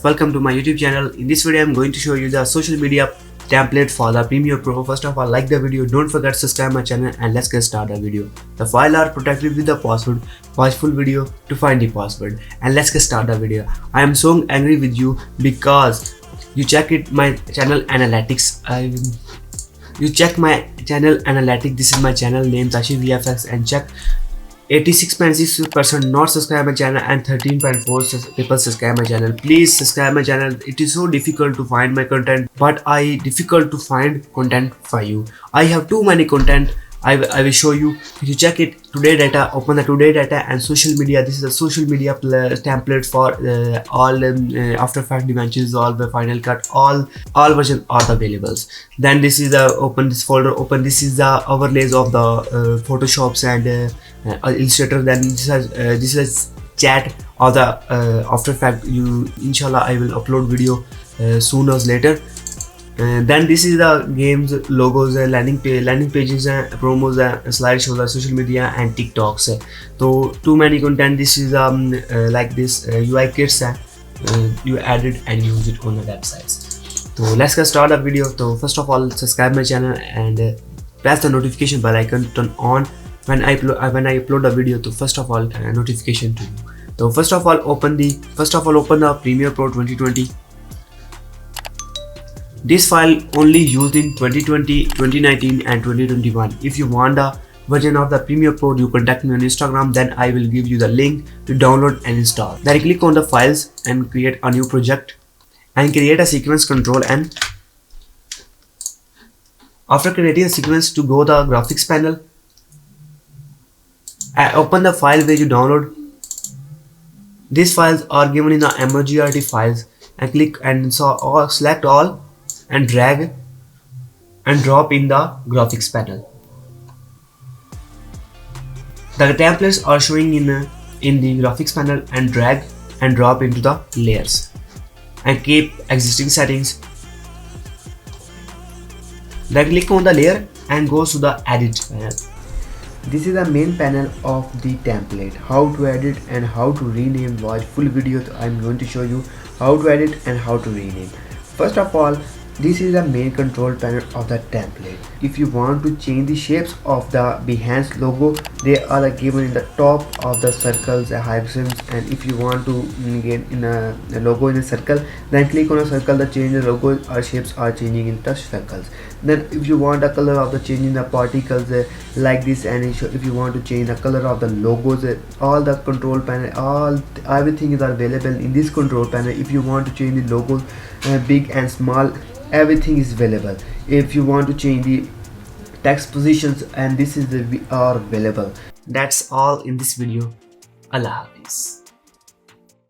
welcome to my YouTube channel. In this video I'm going to show you the social media template for the Premiere Pro. First of all, like the video, don't forget to subscribe my channel, and let's get started the video. The file are protected with the password. Watch full video to find the password, and let's get started the video. I am so angry with you because you check it my channel analytics. You check my channel analytics. This is my channel name Tashii VFX, and check 86.6% not subscribe my channel and 13.4 people subscribe my channel. Please subscribe my channel. It is so difficult to find my content, but I difficult to find content for you. I have too many content. I will show you. If you check it today data, open the today data and social media. This is a social media template for all After Effects dimensions, all the Final Cut, all versions are available. Then this is the open this folder. Open this is the overlays of the Photoshops and Illustrator. Then this is chat of the After Effects. Inshallah I will upload video soon as later. Then this is the games, logos, landing pages, promos, slideshows, social media and TikToks. So too many content. This is like this UI kits you added and use it on the websites. So let's get started the video. So first of all, subscribe my channel and press the notification bell icon, turn on when I upload a video. So first of all, notification to you. So first of all, open the Premiere Pro 2020. This file only used in 2020, 2019 and 2021. If you want a version of the Premiere Pro, you contact me on Instagram, then I will give you the link to download and install. Then click on the files and create a new project and create a sequence control. And after creating a sequence, to go the graphics panel, open the file where you download. These files are given in the MOGRT files, and click and select all and drag and drop in the graphics panel. The templates are showing in the graphics panel, and drag and drop into the layers and keep existing settings. Then click on the layer and go to the edit panel. This is the main panel of the template. How to edit and how to rename. Watch full video. I'm going to show you how to edit and how to rename. First of all, this is the main control panel of the template. If you want to change the shapes of the Behance logo, they are given in the top of the circles, hyphens, and if you want to get in a logo in a circle, then click on a circle. The change the logo or shapes are changing in touch circles. Then if you want the color of the changing the particles like this, and if you want to change the color of the logos, all the control panel, everything is available in this control panel. If you want to change the logos big and small, everything is available. If you want to change the text positions, and this is the are available. That's all in this video. Allah Hafiz.